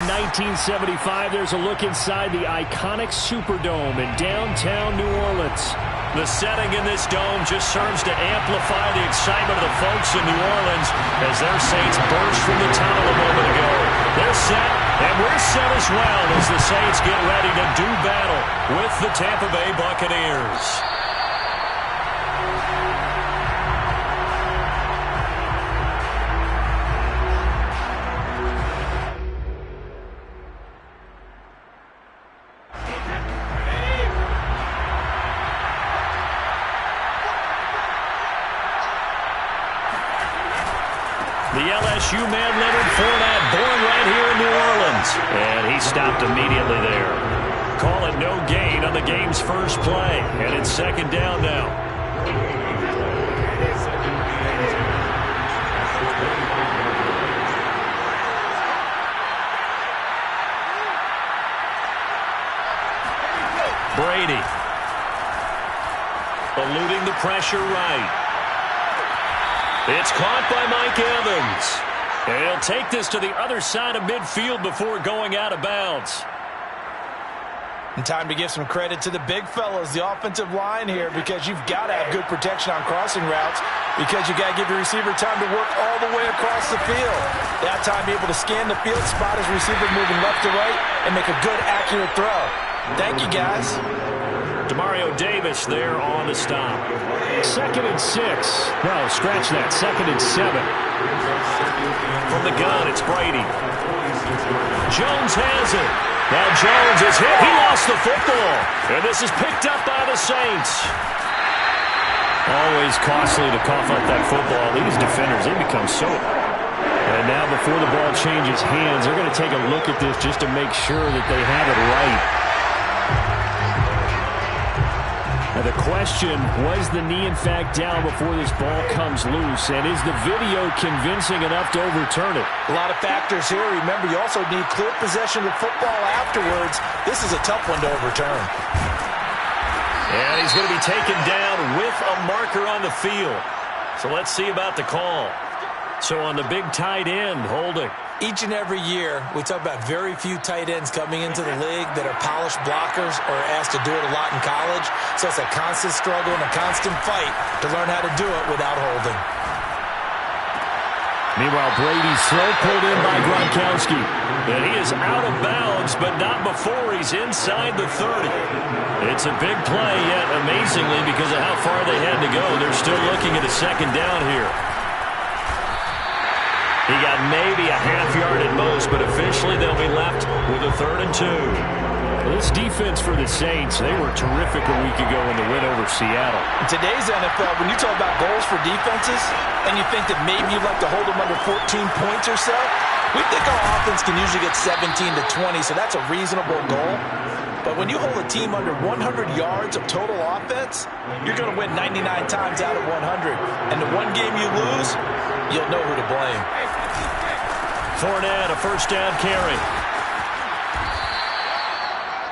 1975. There's a look inside the iconic Superdome in downtown New Orleans. The setting in this dome just serves to amplify the excitement of the folks in New Orleans as their Saints burst from the tunnel a moment ago. They're set, and we're set as well as the Saints get ready to do battle with the Tampa Bay Buccaneers. The LSU man, Leonard Fournette, born right here in New Orleans. And he stopped immediately there. Call it no gain on the game's first play. And it's second down now. Brady. Eluding the pressure right. It's caught by Mike Evans. And he'll take this to the other side of midfield before going out of bounds. And time to give some credit to the big fellas, the offensive line here, because you've got to have good protection on crossing routes because you got to give your receiver time to work all the way across the field. That time be able to scan the field, spot his receiver moving left to right, and make a good, accurate throw. Thank you, guys. Demario Davis there on the stop. 2nd and 6. No, scratch that. 2nd and 7. From the gun, it's Brady. Jones has it. Now Jones is hit. He lost the football. And this is picked up by the Saints. Always costly to cough up that football. These defenders, they become so... And now before the ball changes hands, they're going to take a look at this just to make sure that they have it right. Now the question, was the knee in fact down before this ball comes loose? And is the video convincing enough to overturn it? A lot of factors here. Remember, you also need clear possession of the football afterwards. This is a tough one to overturn. And he's going to be taken down with a marker on the field. So let's see about the call. So on the big tight end, holding. Each and every year, we talk about very few tight ends coming into the league that are polished blockers or are asked to do it a lot in college. So it's a constant struggle and a constant fight to learn how to do it without holding. Meanwhile, Brady's slow pulled in by Gronkowski. And he is out of bounds, but not before he's inside the 30. It's a big play, yet amazingly, because of how far they had to go, they're still looking at a second down here. He got maybe a half yard at most, but officially they'll be left with a 3rd and 2. Well, this defense for the Saints, they were terrific a week ago in the win over Seattle. In today's NFL, when you talk about goals for defenses, and you think that maybe you'd like to hold them under 14 points or so, we think our offense can usually get 17 to 20, so that's a reasonable goal. But when you hold a team under 100 yards of total offense, you're going to win 99 times out of 100. And the one game you lose, you'll know who to blame. Fournette, a first down carry.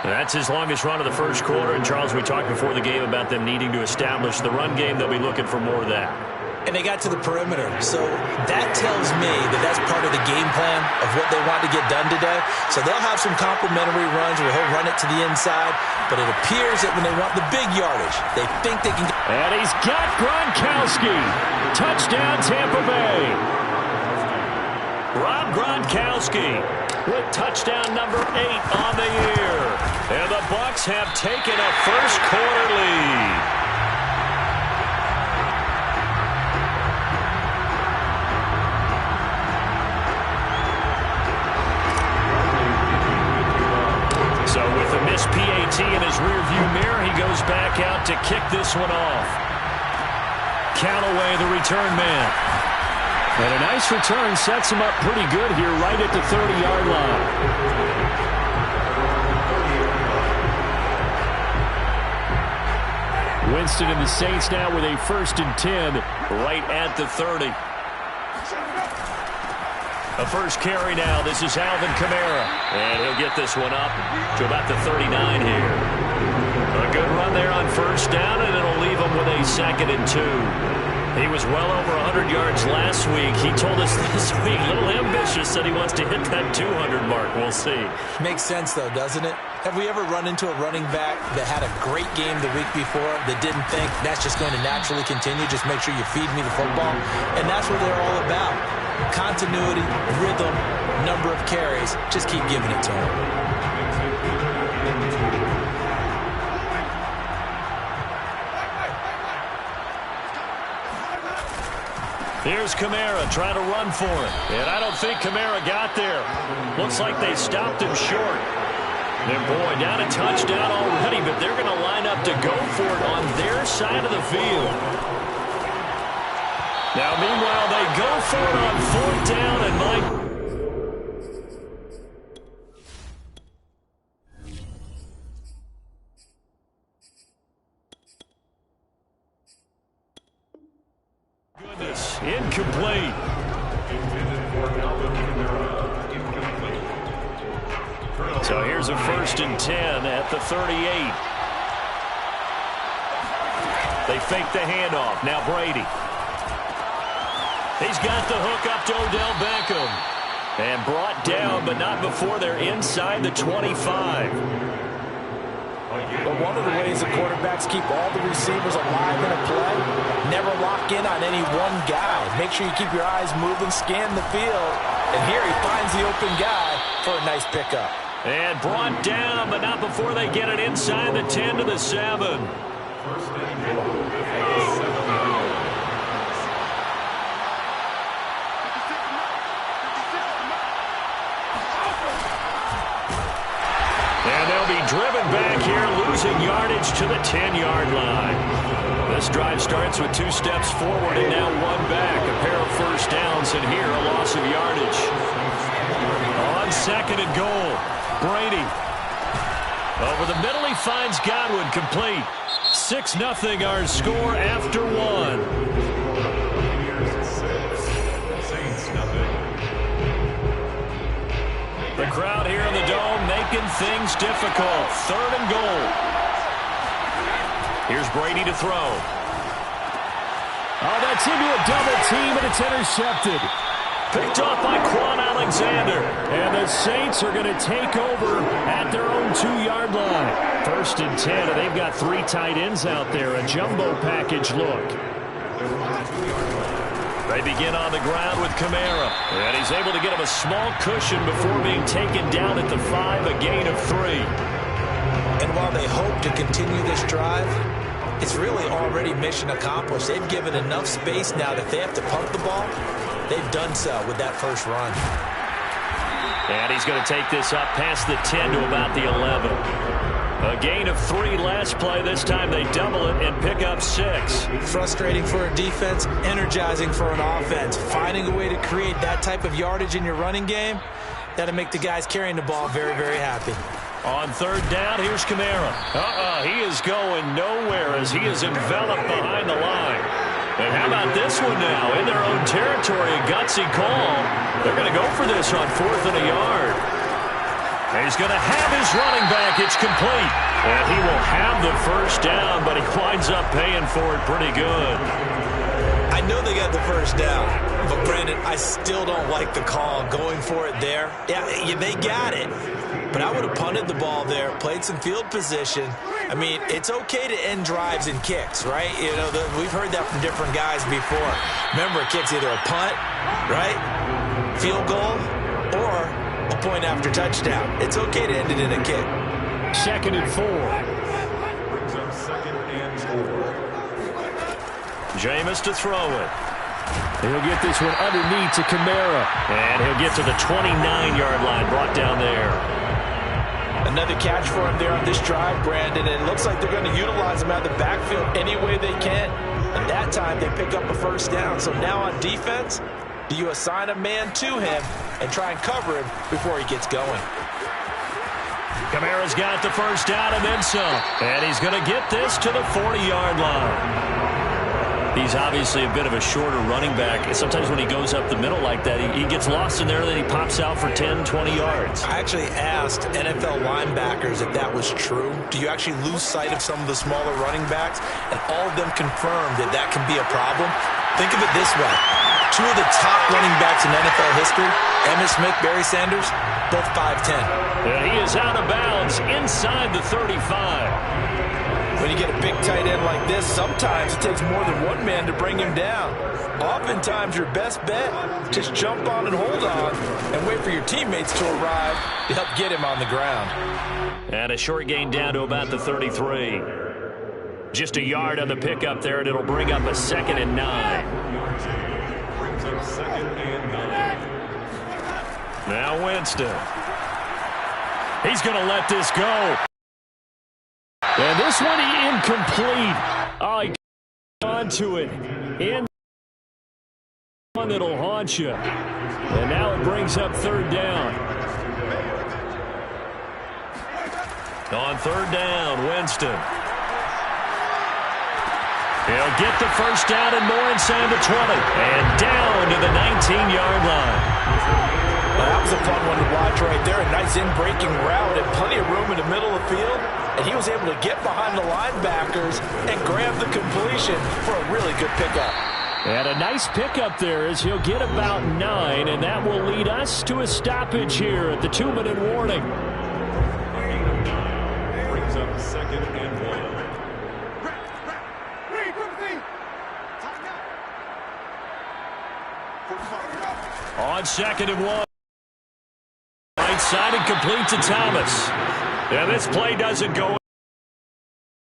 That's his longest run of the first quarter. And, Charles, we talked before the game about them needing to establish the run game. They'll be looking for more of that. And they got to the perimeter. So that tells me that that's part of the game plan of what they want to get done today. So they'll have some complimentary runs where he'll run it to the inside. But it appears that when they want the big yardage, they think they can... And he's got Gronkowski. Touchdown, Tampa Bay. Rob Gronkowski with touchdown number 8 on the year. And the Bucs have taken a first quarter lead. So with a missed PAT in his rearview mirror, he goes back out to kick this one off. Count away the return man. And a nice return sets him up pretty good here right at the 30-yard line. Winston and the Saints now with a 1st and 10 right at the 30. A first carry now. This is Alvin Kamara. And he'll get this one up to about the 39 here. A good run there on first down, and it'll leave him with a 2nd and 2. He was well over 100 yards last week. He told us this week, a little ambitious, said he wants to hit that 200 mark. We'll see. Makes sense, though, doesn't it? Have we ever run into a running back that had a great game the week before that didn't think that's just going to naturally continue? Just make sure you feed me the football. And that's what they're all about. Continuity, rhythm, number of carries. Just keep giving it to him. Here's Kamara trying to run for it. And I don't think Kamara got there. Looks like they stopped him short. And boy, down a touchdown already, but they're going to line up to go for it on their side of the field. Now, meanwhile, they go for it on 4th down, and Mike. Goodness, incomplete. So here's a 1st and 10 at the 38. They fake the handoff. Now Brady. He's got the hook up to Odell Beckham. And brought down, but not before they're inside the 25. But one of the ways the quarterbacks keep all the receivers alive in a play, never lock in on any one guy. Make sure you keep your eyes moving, scan the field. And here he finds the open guy for a nice pickup. And brought down, but not before they get it inside the 10 to the 7. And they'll be driven back here, losing yardage to the 10-yard line. This drive starts with 2 steps forward and now 1 back. A pair of first downs, and here a loss of yardage. On 2nd and goal, Brady. Over the middle, he finds Godwin, complete. 6-0 our score after 1. The crowd here in the Dome making things difficult. 3rd and goal. Here's Brady to throw. Oh, that's into a double team, and it's intercepted. Picked off by Quan Alexander. And the Saints are going to take over at their own 2-yard line. 1st and 10, and they've got 3 tight ends out there. A jumbo package look. They begin on the ground with Kamara. And he's able to get him a small cushion before being taken down at the 5, a gain of 3. And while they hope to continue this drive, it's really already mission accomplished. They've given enough space now that if they have to pump the ball, they've done so with that first run. And he's going to take this up past the 10 to about the 11. A gain of 3 last play. This time they double it and pick up 6. Frustrating for a defense, energizing for an offense. Finding a way to create that type of yardage in your running game, that'll make the guys carrying the ball very, very happy. On 3rd down, here's Kamara. He is going nowhere as he is enveloped behind the line. And how about this one now? In their own territory, a gutsy call. They're going to go for this on 4th and a yard. He's going to have his running back. It's complete. And he will have the first down, but he winds up paying for it pretty good. I know they got the first down, but Brandon, I still don't like the call going for it there. Yeah, they got it. But I would have punted the ball there, played some field position. I mean, it's okay to end drives and kicks, right? You know, we've heard that from different guys before. Remember, a kick's either a punt, right, field goal, or a point after touchdown. It's okay to end it in a kick. 2nd and 4. Brings up 2nd and 4. Jameis to throw it. He'll get this one underneath to Kamara. And he'll get to the 29-yard line, brought down there. Another catch for him there on this drive, Brandon. And it looks like they're going to utilize him out of the backfield any way they can. And that time they pick up a first down. So now on defense, do you assign a man to him and try and cover him before he gets going? Kamara's got the first down and then some. And he's going to get this to the 40-yard line. He's obviously a bit of a shorter running back. Sometimes when he goes up the middle like that, he gets lost in there, and then he pops out for 10, 20 yards. I actually asked NFL linebackers if that was true. Do you actually lose sight of some of the smaller running backs? And all of them confirmed that that can be a problem. Think of it this way. Two of the top running backs in NFL history, Emmitt Smith, Barry Sanders, both 5'10". And he is out of bounds inside the 35. When you get a big tight end like this, sometimes it takes more than one man to bring him down. Oftentimes, your best bet, just jump on and hold on and wait for your teammates to arrive to help get him on the ground. And a short gain down to about the 33. Just a yard on the pickup there, and it'll bring up a 2nd and 9. Brings up 2nd and 9. Now Winston. He's going to let this go. And this one incomplete. Oh, he got onto it. In one that'll haunt you. And now it brings up 3rd down. On 3rd down, Winston. He'll get the 1st down and more inside the 20. And down to the 19-yard line. Well, that was a fun one to watch right there. A nice in-breaking route and plenty of room in the middle of the field. And he was able to get behind the linebackers and grab the completion for a really good pickup. And a nice pickup there as he'll get about 9, and that will lead us to a stoppage here at the 2-minute warning. Brings up 2nd and 1. On 2nd and 1. Right side and complete to Thomas. And this play doesn't go.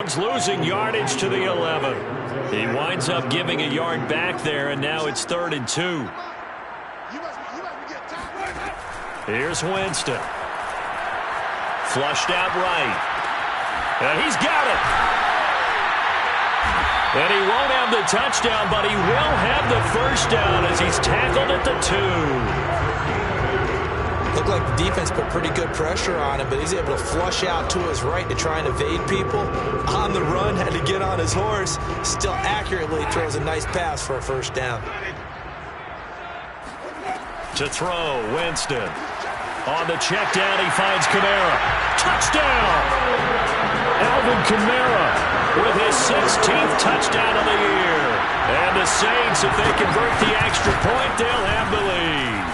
He's losing yardage to the 11. He winds up giving a yard back there, and now it's 3rd and 2. Here's Winston. Flushed out right. And he's got it. And he won't have the touchdown, but he will have the 1st down as he's tackled at the 2. Looked like the defense put pretty good pressure on him, but he's able to flush out to his right to try and evade people. On the run, had to get on his horse. Still accurately throws a nice pass for a 1st down. To throw, Winston. On the check down, he finds Kamara. Touchdown! Alvin Kamara with his 16th touchdown of the year. And the Saints, if they convert the extra point, they'll have the lead.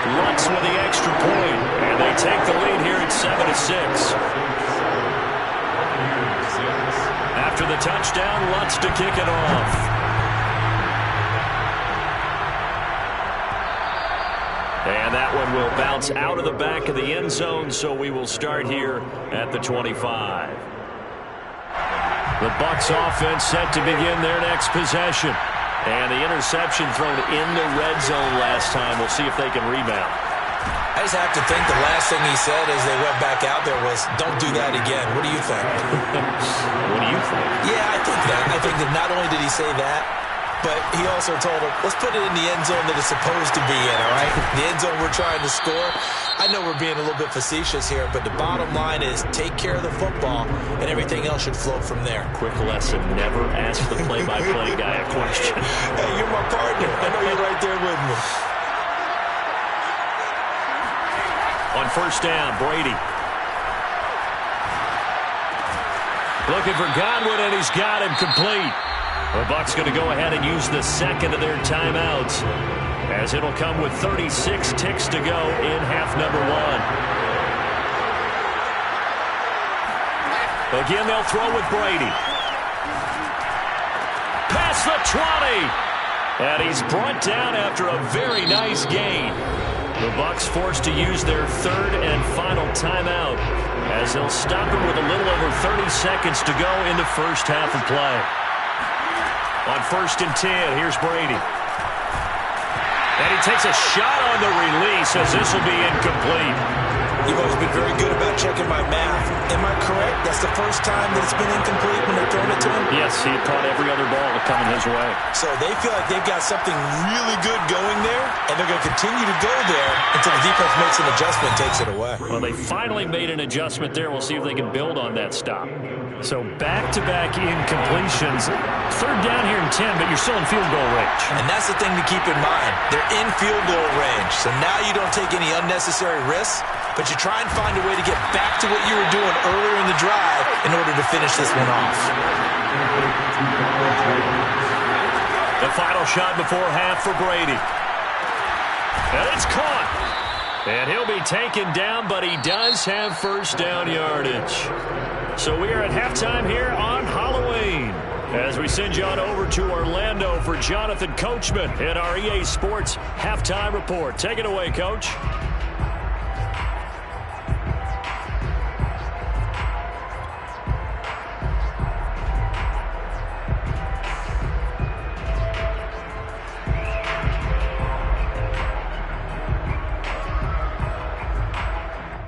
Lutz with the extra point, and they take the lead here at 7-6. After the touchdown, Lutz to kick it off. And that one will bounce out of the back of the end zone, so we will start here at the 25. The Bucs offense set to begin their next possession. And the interception thrown in the red zone last time. We'll see if they can rebound. I just have to think the last thing he said as they went back out there was, don't do that again. What do you think? What do you think? Yeah, I think that. I think that not only did he say that, but he also told him, let's put it in the end zone that it's supposed to be in, all right? The end zone we're trying to score. I know we're being a little bit facetious here, but the bottom line is take care of the football, and everything else should flow from there. Quick lesson, never ask the play-by-play guy a question. Hey, you're my partner. I know you're right there with me. On 1st down, Brady. Looking for Godwin, and he's got him complete. The Bucs going to go ahead and use the 2nd of their timeouts, as it'll come with 36 ticks to go in half number 1. Again, they'll throw with Brady. Past the 20. And he's brought down after a very nice gain. The Bucs forced to use their 3rd and final timeout, as they'll stop him with a little over 30 seconds to go in the first half of play. On 1st and 10, here's Brady. And he takes a shot on the release, as this will be incomplete. You've always been very good about checking my math. Am I correct? That's the first time that it's been incomplete when they're throwing it to him? Yes, he had caught every other ball coming his way. So they feel like they've got something really good going there, and they're going to continue to go there until the defense makes an adjustment and takes it away. Well, they finally made an adjustment there. We'll see if they can build on that stop. So back-to-back incompletions. 3rd down here and 10, but you're still in field goal range. And that's the thing to keep in mind. They're in field goal range. So now you don't take any unnecessary risks, but you try and find a way to get back to what you were doing earlier in the drive in order to finish this one off. The final shot before half for Brady. And it's caught. And he'll be taken down, but he does have first down yardage. So we are at halftime here on Halloween, as we send you on over to Orlando for Jonathan Coachman in our EA Sports Halftime Report. Take it away, Coach.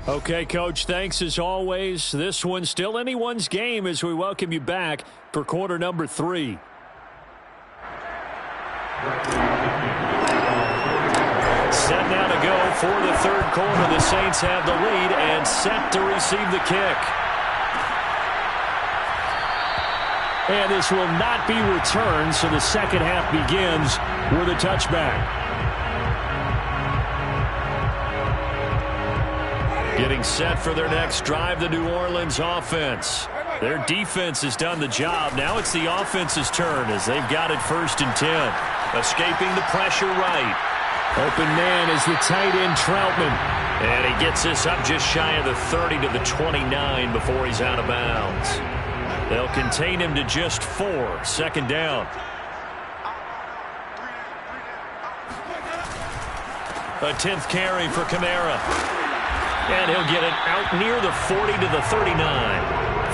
Okay, Coach, thanks as always. This one's still anyone's game as we welcome you back for quarter number 3. Set now to go for the third quarter. The Saints have the lead and set to receive the kick. And this will not be returned, so the second half begins with a touchback. Getting set for their next drive, the New Orleans offense. Their defense has done the job. Now it's the offense's turn as they've got it 1st and 10. Escaping the pressure right. Open man is the tight end Troutman. And he gets this up just shy of the 30 to the 29 before he's out of bounds. They'll contain him to just 4. 2nd down. A 10th carry for Kamara. And he'll get it out near the 40 to the 39.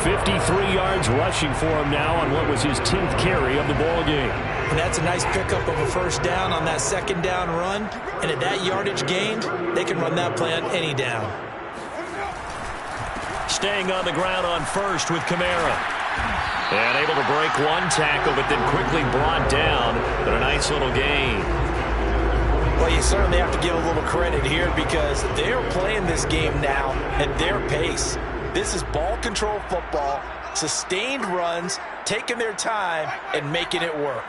53 yards rushing for him now on what was his 10th carry of the ballgame. And that's a nice pickup of a first down on that 2nd down run. And at that yardage gained, they can run that play on any down. Staying on the ground on 1st with Kamara. And able to break one tackle, but then quickly brought down. But a nice little gain. Well, you certainly have to give a little credit here because they're playing this game now at their pace. This is ball control football, sustained runs, taking their time, and making it work.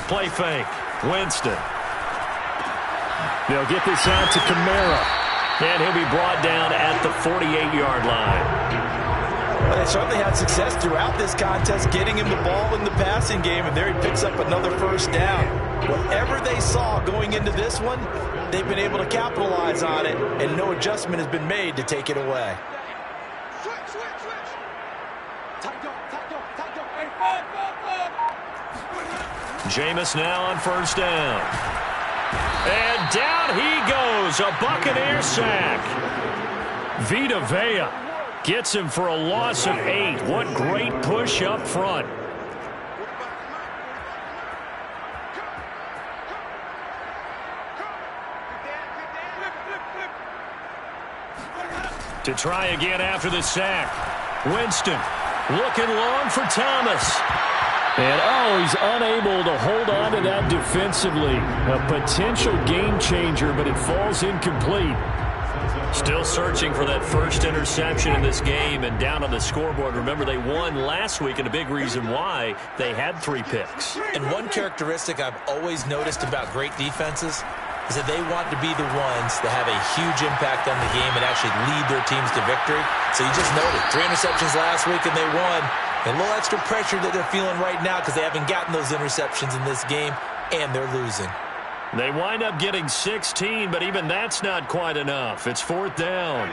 Play fake. Winston. They'll get this out to Kamara. And he'll be brought down at the 48-yard line. Well, they certainly had success throughout this contest, getting him the ball in the passing game, and there he picks up another first down. Whatever they saw going into this one, they've been able to capitalize on it, and no adjustment has been made to take it away. Jameis now on 1st down. And down he goes, a Buccaneer sack. Vita Vea gets him for a loss of 8. What great push up front. To try again after the sack. Winston looking long for Thomas. And, oh, he's unable to hold on to that defensively. A potential game changer, but it falls incomplete. Still searching for that first interception in this game and down on the scoreboard. Remember, they won last week, and a big reason why they had 3 picks. And one characteristic I've always noticed about great defenses is that they want to be the ones that have a huge impact on the game and actually lead their teams to victory. So you just noted 3 interceptions last week and they won. And a little extra pressure that they're feeling right now because they haven't gotten those interceptions in this game and they're losing. They wind up getting 16, but even that's not quite enough. It's 4th down.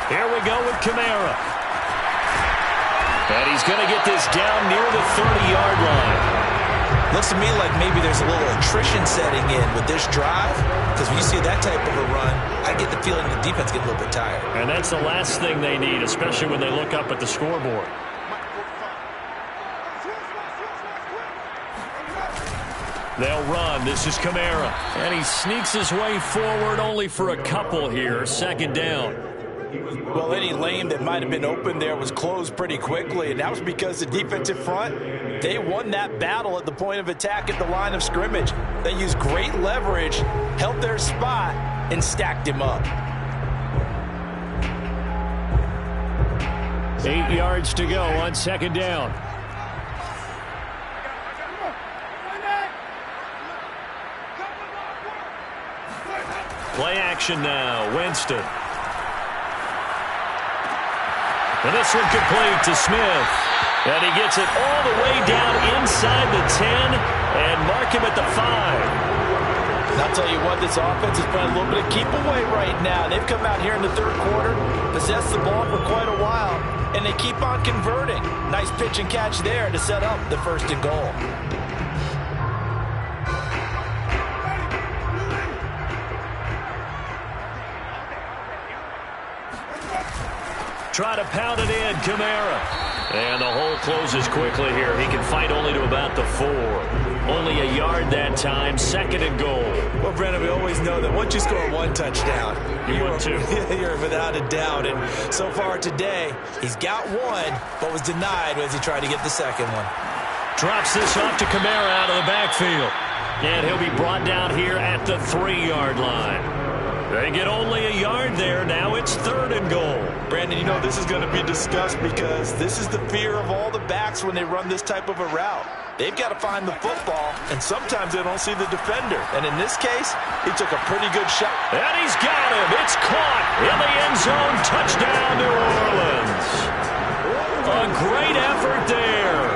Here we go with Kamara. And he's going to get this down near the 30-yard line. Looks to me like maybe there's a little attrition setting in with this drive, because when you see that type of a run, I get the feeling the defense gets a little bit tired. And that's the last thing they need, especially when they look up at the scoreboard. They'll run. This is Kamara. And he sneaks his way forward only for a couple here. 2nd down. Well, any lane that might have been open there was closed pretty quickly, and that was because the defensive front, they won that battle at the point of attack at the line of scrimmage. They used great leverage, held their spot, and stacked him up. 8 yards to go on 2nd down. Play action now. Winston. And this one complete to Smith. And he gets it all the way down inside the 10 and mark him at the 5. And I'll tell you what, this offense is playing a little bit of keep away right now. They've come out here in the third quarter, possessed the ball for quite a while, and they keep on converting. Nice pitch and catch there to set up the first and goal. Try to pound it in, Kamara. And the hole closes quickly here. He can fight only to about the 4. Only a yard that time, second and goal. Well, Brandon, we always know that once you score one touchdown, you're without a doubt. And so far today, he's got one, but was denied as he tried to get the second one. Drops this off to Kamara out of the backfield. And he'll be brought down here at the 3-yard line. They get only a yard there. Now it's third and goal. Brandon, you know this is going to be discussed because this is the fear of all the backs when they run this type of a route. They've got to find the football, and sometimes they don't see the defender. And in this case, he took a pretty good shot. And he's got him. It's caught in the end zone. Touchdown, New Orleans. A great effort there.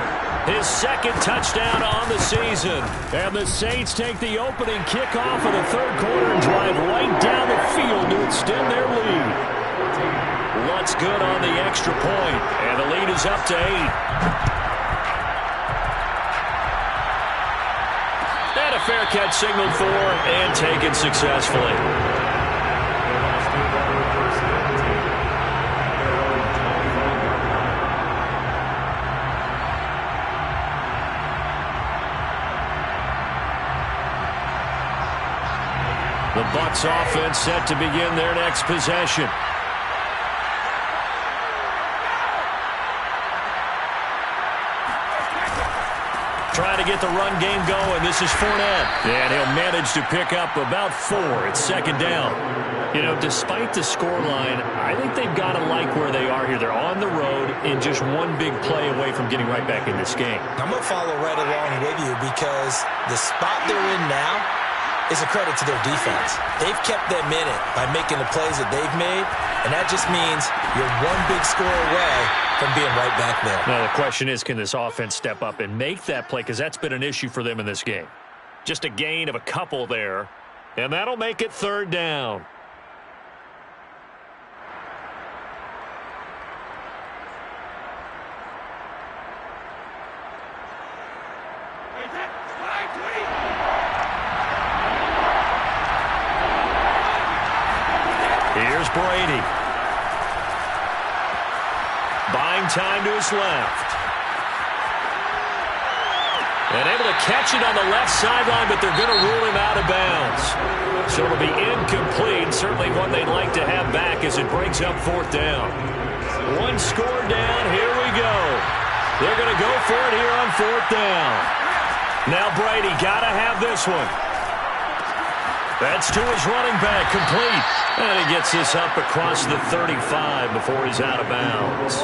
His second touchdown on the season. And the Saints take the opening kickoff of the third quarter and drive right down the field to extend their lead. What's good on the extra point, and the lead is up to 8. And a fair catch signaled for and taken successfully. The Bucs offense set to begin their next possession. Trying to get the run game going. This is Fournette. And he'll manage to pick up about 4. It's second down. You know, despite the scoreline, I think they've got to like where they are here. They're on the road and just one big play away from getting right back in this game. I'm going to follow right along with you because the spot they're in now is a credit to their defense. They've kept them in it by making the plays that they've made, and that just means you're one big score away from being right back there. Now, the question is, can this offense step up and make that play? Because that's been an issue for them in this game. Just a gain of a couple there, and that'll make it third down. Here's Brady. Buying time to his left. And able to catch it on the left sideline, but they're going to rule him out of bounds. So it'll be incomplete. Certainly one they'd like to have back as it brings up fourth down. One score down. Here we go. They're going to go for it here on fourth down. Now Brady got to have this one. That's to his running back, complete. And he gets this up across the 35 before he's out of bounds.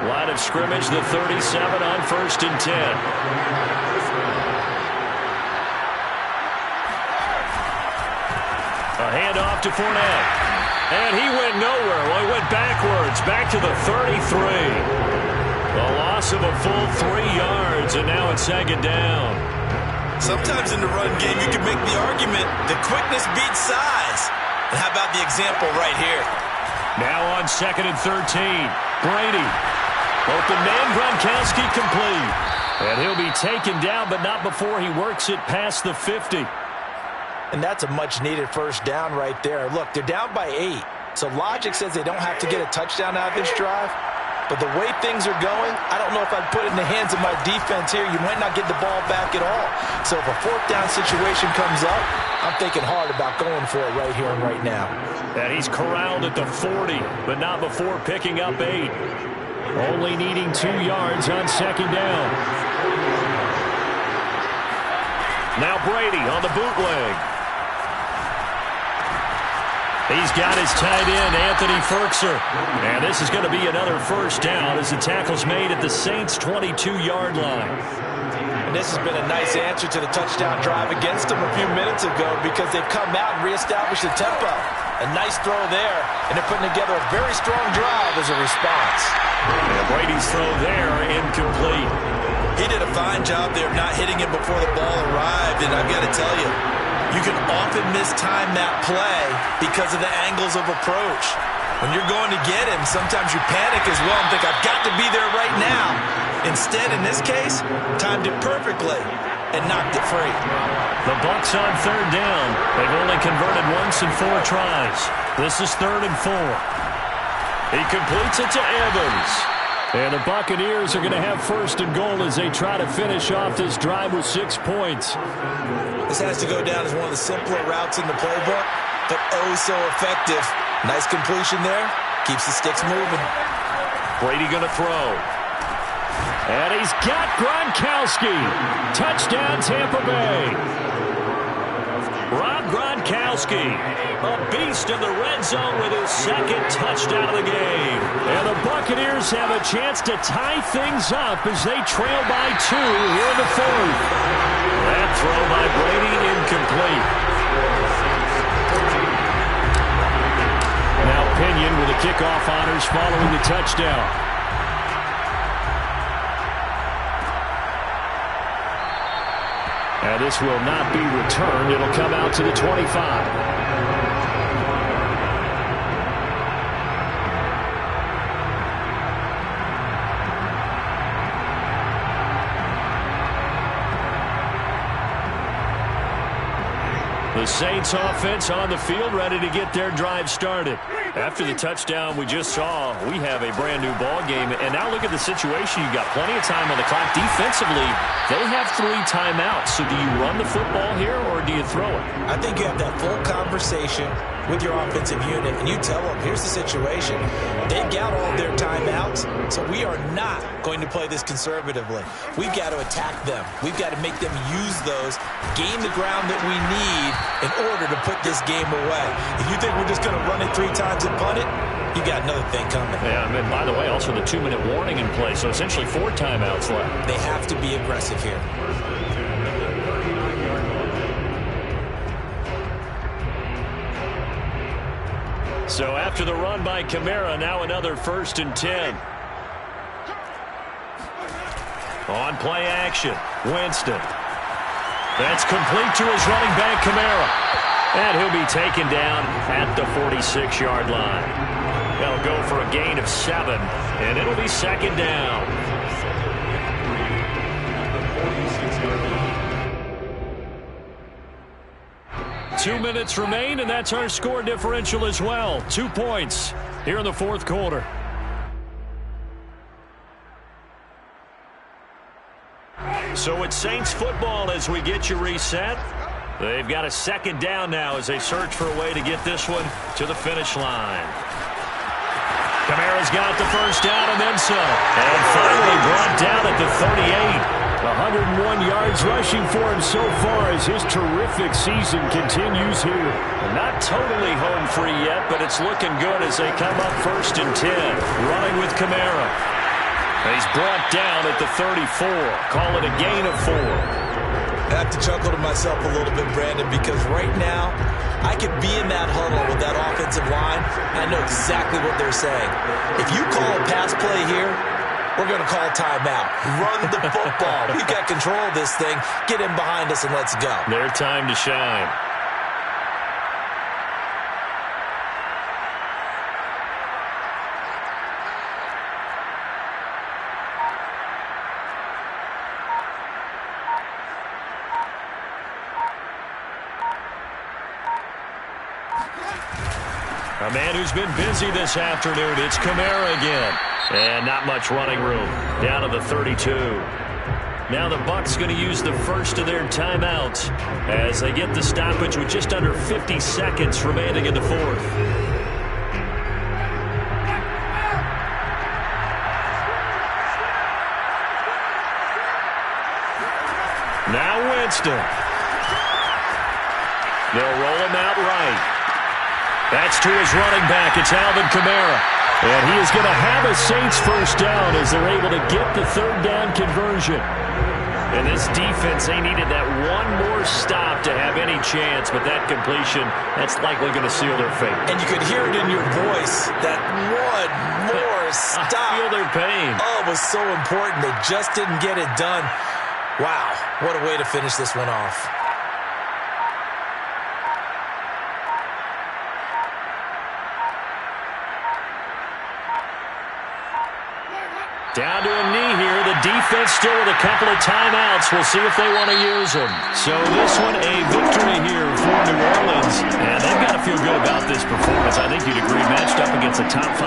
Line of scrimmage, the 37 on first and 10. A handoff to Fournette. And he went nowhere. Well, he went backwards, back to the 33. A loss of a full 3 yards, and now it's second down. Sometimes in the run game, you can make the argument that quickness beats size. And how about the example right here? Now on second and 13. Brady. Open man, Gronkowski complete. And he'll be taken down, but not before he works it past the 50. And that's a much-needed first down right there. Look, they're down by 8. So logic says they don't have to get a touchdown out of this drive. But the way things are going, I don't know if I'd put it in the hands of my defense here. You might not get the ball back at all. So if a fourth down situation comes up, I'm thinking hard about going for it right here and right now. And he's corralled at the 40, but not before picking up 8. Only needing 2 yards on second down. Now Brady on the bootleg. He's got his tight end, Anthony Ferkser. And this is going to be another first down as the tackle's made at the Saints' 22-yard line. And this has been a nice answer to the touchdown drive against them a few minutes ago because they've come out and reestablished the tempo. A nice throw there, and they're putting together a very strong drive as a response. And Brady's throw there, incomplete. He did a fine job there of not hitting him before the ball arrived, and I've got to tell you, you can often mistime that play because of the angles of approach. When you're going to get him, sometimes you panic as well and think, I've got to be there right now. Instead, in this case, timed it perfectly and knocked it free. The Bucs on third down. They've only converted once in 4 tries. This is 3rd and 4. He completes it to Evans. And the Buccaneers are going to have 1st and goal as they try to finish off this drive with 6 points. This has to go down as one of the simpler routes in the playbook, but oh so effective. Nice completion there. Keeps the sticks moving. Brady going to throw. And he's got Gronkowski. Touchdown, Tampa Bay. Rob Gronkowski, a beast in the red zone with his 2nd touchdown of the game. And the Buccaneers have a chance to tie things up as they trail by 2 here in the 4th. That throw by Brady incomplete. Now Pinion with the kickoff honors following the touchdown. And this will not be returned. It'll come out to the 25. The Saints offense on the field, ready to get their drive started. After the touchdown we just saw, we have a brand new ball game. And now look at the situation. You've got plenty of time on the clock. Defensively, they have 3 timeouts. So do you run the football here or do you throw it? I think you have that full conversation with your offensive unit, and you tell them, here's the situation. They've got all their timeouts, so we are not going to play this conservatively. We've got to attack them. We've got to make them use those, gain the ground that we need in order to put this game away. If you think we're just going to run it 3 times and punt it, you got another thing coming. Yeah, and by the way, also the 2-minute warning in play, so essentially 4 timeouts left. They have to be aggressive here. So after the run by Kamara, now another 1st and 10. On play action, Winston. That's complete to his running back, Kamara. And he'll be taken down at the 46-yard line. That'll go for a gain of 7, and it'll be 2nd down. 2 minutes remain, and that's our score differential as well. 2 points here in the 4th quarter. So it's Saints football as we get you reset. They've got a 2nd down now as they search for a way to get this one to the finish line. Kamara's got the 1st down and then some. And finally brought down at the 38. 101 yards rushing for him so far as his terrific season continues here. Not totally home free yet, but it's looking good as they come up 1st and 10. Running with Kamara. He's brought down at the 34. Call it a gain of 4. I have to chuckle to myself a little bit, Brandon, because right now I could be in that huddle with that offensive line. I know exactly what they're saying. If you call a pass play here, we're going to call timeout. Run the football. We've got control of this thing. Get in behind us and let's go. Their time to shine. A man who's been busy this afternoon, it's Kamara again. And not much running room. Down to the 32. Now the Bucs going to use the first of their timeouts as they get the stoppage with just under 50 seconds remaining in the 4th. Now Winston. They'll roll him out right. That's to his running back. It's Alvin Kamara. And he is going to have a Saints 1st down as they're able to get the 3rd down conversion. And this defense, they needed that one more stop to have any chance, but that completion, that's likely going to seal their fate. And you could hear it in your voice, that one more stop. I feel their pain. Oh, it was so important. They just didn't get it done. Wow, what a way to finish this one off. Down to a knee here. The defense still with a couple of timeouts. We'll see if they want to use them. So this one, a victory here for New Orleans. And they've got to feel good about this performance. I think you'd agree, matched up against a top 5